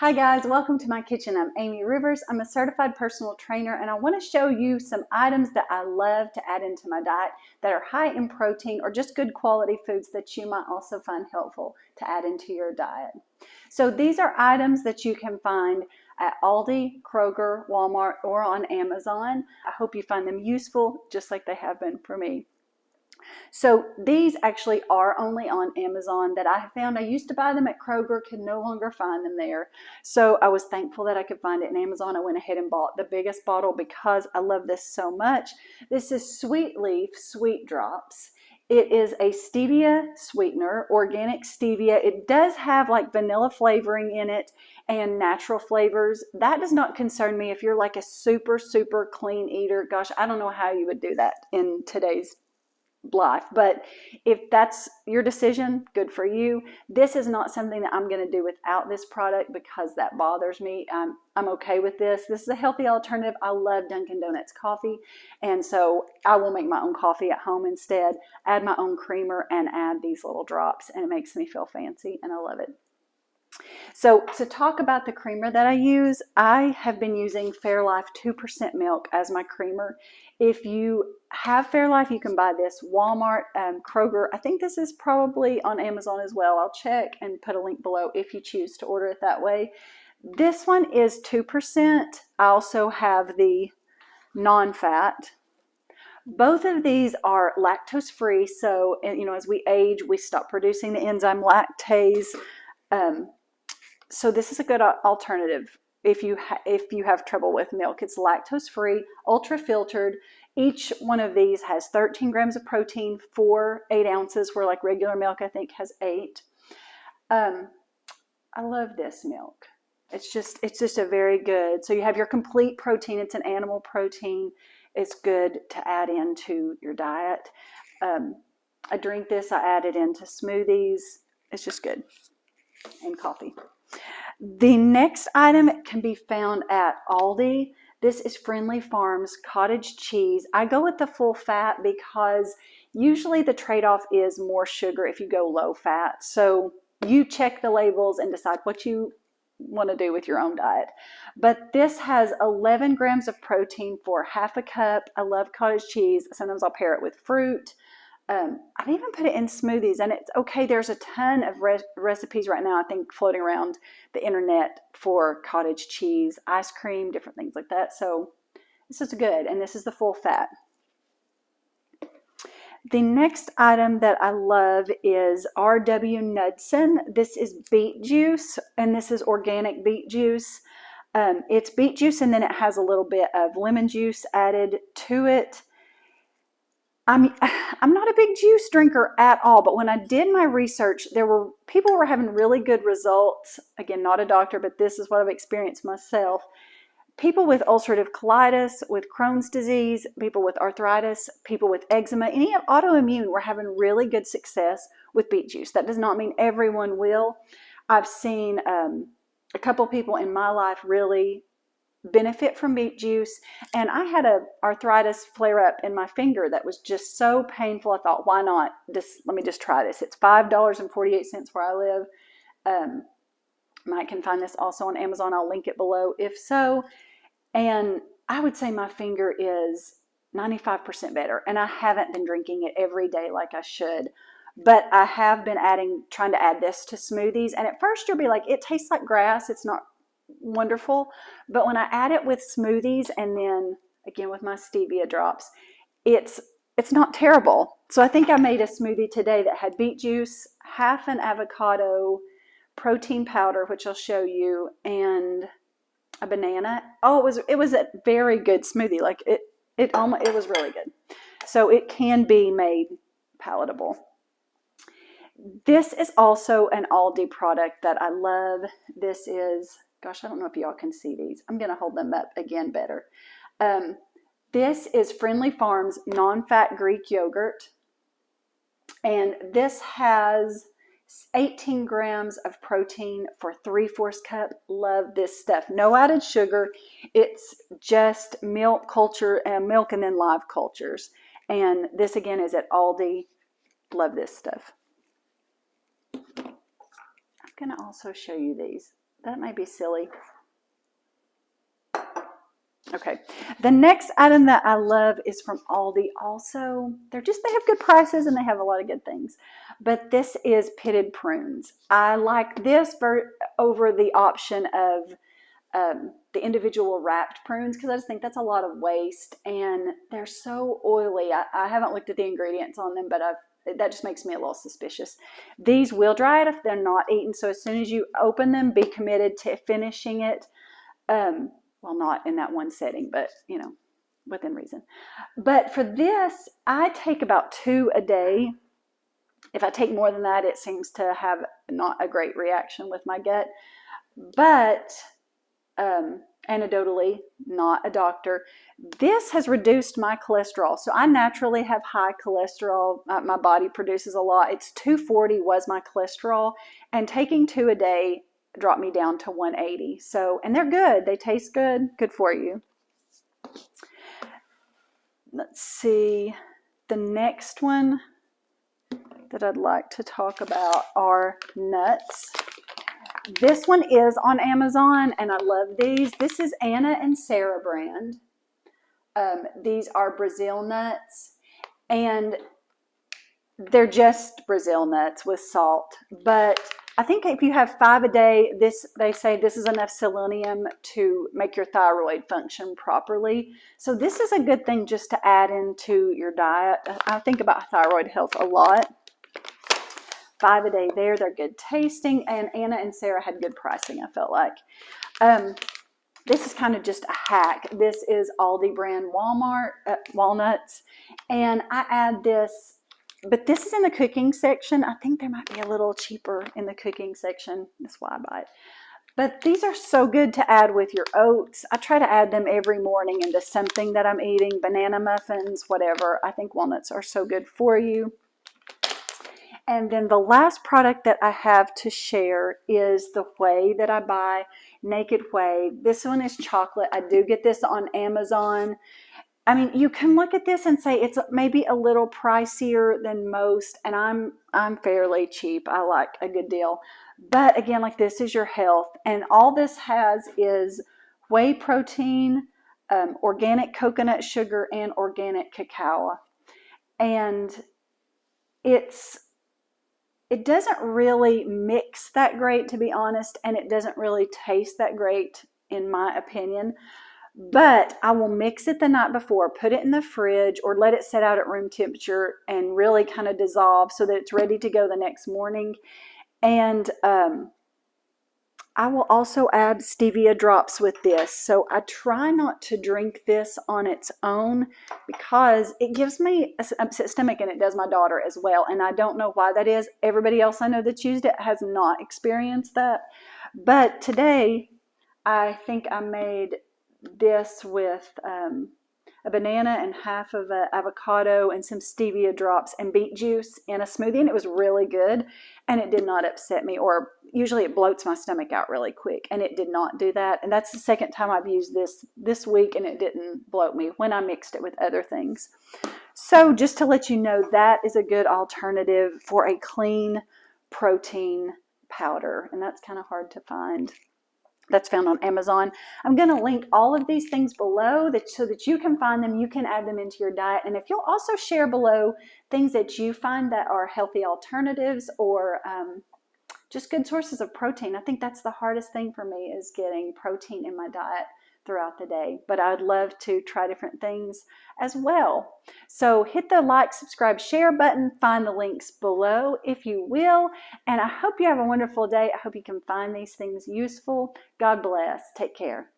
Hi guys, welcome to my kitchen. I'm Amy Rivers. I'm a certified personal trainer and I want to show you some items that I love to add into my diet that are high in protein or just good quality foods that you might also find helpful to add into your diet. So these are items that you can find at Aldi, Kroger, Walmart, or on Amazon. I hope you find them useful just like they have been for me. So these actually are only on Amazon that I have found. I used to buy them at Kroger, could no longer find them there. So I was thankful that I could find it in Amazon. I went ahead and bought the biggest bottle because I love this so much. This is Sweet Leaf Sweet Drops. It is a stevia sweetener, organic stevia. It does have like vanilla flavoring in it and natural flavors. That does not concern me if you're like a super clean eater. Gosh, I don't know how you would do that in today's life, but if that's your decision, good for you. This is not something that I'm going to do without this product because that bothers me. I'm okay with this. This is a healthy alternative. I love Dunkin' Donuts coffee, and so I will make my own coffee at home instead, add my own creamer, and add these little drops, and it makes me feel fancy, and I love it. So to talk about the creamer that I use, I have been using Fairlife 2% milk as my creamer. If you have Fairlife, you can buy this Walmart, Kroger. I think this is probably on Amazon as well. I'll check and put a link below if you choose to order it that way. This one is 2%. I also have the non-fat. Both of these are lactose free, so as we age, we stop producing the enzyme lactase. So this is a good alternative if you have trouble with milk. It's lactose free, ultra filtered. Each one of these has 13 grams of protein for 8 ounces, where like regular milk I think has 8. I love this milk. It's just a very good. So you have your complete protein. It's an animal protein. It's good to add into your diet. I drink this. I add it into smoothies. It's just good. And coffee. The next item can be found at Aldi. This is Friendly Farms cottage cheese. I go with the full fat because usually the trade-off is more sugar if you go low fat. So you check the labels and decide what you want to do with your own diet. But this has 11 grams of protein for half a cup. I love cottage cheese. Sometimes I'll pair it with fruit. I've even put it in smoothies, and it's okay. There's a ton of recipes right now, I think, floating around the internet for cottage cheese, ice cream, different things like that. So this is good, and this is the full fat. The next item that I love is R.W. Knudsen. This is beet juice, and this is organic beet juice. It's beet juice, and then it has a little bit of lemon juice added to it. I'm not a big juice drinker at all, but when I did my research, people were having really good results. Again, not a doctor, but this is what I've experienced myself. People with ulcerative colitis, with Crohn's disease, people with arthritis, people with eczema, any autoimmune were having really good success with beet juice. That does not mean everyone will. I've seen a couple people in my life really benefit from beet juice, and I had a arthritis flare up in my finger that was just so painful. I thought, why not let me just try this. It's $5.48 where I live. Mike can find this also on Amazon. I'll link it below if so. And I would say my finger is 95% better, and I haven't been drinking it every day like I should, but I have been trying to add this to smoothies. And at first you'll be like, it tastes like grass. It's not wonderful, but when I add it with smoothies and then again with my stevia drops, it's not terrible. So I think I made a smoothie today that had beet juice, half an avocado, protein powder, which I'll show you, and a banana. Oh, it was a very good smoothie. Like it was really good. So it can be made palatable. This is also an Aldi product that I love. This is, gosh, I don't know if y'all can see these. I'm going to hold them up again better. This is Friendly Farms non-fat Greek yogurt. And this has 18 grams of protein for 3/4 cup. Love this stuff. No added sugar. It's just milk and then live cultures. And this again is at Aldi. Love this stuff. I'm going to also show you these. That might be silly. Okay, the next item that I love is from Aldi. Also, they have good prices and they have a lot of good things. But this is pitted prunes. I like this over the option of the individual wrapped prunes because I just think that's a lot of waste and they're so oily. I haven't looked at the ingredients on them, but that just makes me a little suspicious. These will dry it if they're not eaten. So as soon as you open them, be committed to finishing it. Well, not in that one setting, but you know, within reason. But for this, I take about 2 a day. If I take more than that, it seems to have not a great reaction with my gut. But anecdotally, not a doctor, this has reduced my cholesterol. So I naturally have high cholesterol. My body produces a lot. It's 240 was my cholesterol, and taking 2 a day dropped me down to 180. So, and they're good. They taste good. Good for you. Let's see. The next one that I'd like to talk about are nuts. This one is on Amazon, and I love these. This is Anna and Sarah brand. These are Brazil nuts, and they're just Brazil nuts with salt. But I think if you have 5 a day, they say this is enough selenium to make your thyroid function properly. So this is a good thing just to add into your diet. I think about thyroid health a lot. 5 a day there. They're good tasting, and Anna and Sarah had good pricing, I felt like. This is kind of just a hack. This is Aldi brand walnuts, and I add this, but this is in the cooking section. I think they might be a little cheaper in the cooking section. That's why I buy it. But these are so good to add with your oats. I try to add them every morning into something that I'm eating, banana muffins, whatever. I think walnuts are so good for you. And then the last product that I have to share is the whey that I buy, Naked Whey. This one is chocolate. I do get this on Amazon. I mean, you can look at this and say it's maybe a little pricier than most, and I'm fairly cheap. I like a good deal. But again, like, this is your health, and all this has is whey protein, organic coconut sugar, and organic cacao. And it doesn't really mix that great, to be honest, and it doesn't really taste that great, in my opinion. But I will mix it the night before, put it in the fridge, or let it set out at room temperature and really kind of dissolve so that it's ready to go the next morning. And I will also add stevia drops with this. So I try not to drink this on its own because it gives me an upset stomach, and it does my daughter as well. And I don't know why that is. Everybody else I know that's used it has not experienced that. But today, I think I made this with a banana and half of an avocado and some stevia drops and beet juice in a smoothie, and it was really good, and it did not upset me. Or usually it bloats my stomach out really quick, and it did not do that. And that's the second time I've used this week, and it didn't bloat me when I mixed it with other things. So just to let you know, that is a good alternative for a clean protein powder, and that's kind of hard to find. That's found on Amazon. I'm going to link all of these things below so that you can find them. You can add them into your diet. And if you'll also share below things that you find that are healthy alternatives or just good sources of protein. I think that's the hardest thing for me, is getting protein in my diet throughout the day. But I'd love to try different things as well. So hit the like, subscribe, share button. Find the links below if you will. And I hope you have a wonderful day. I hope you can find these things useful. God bless. Take care.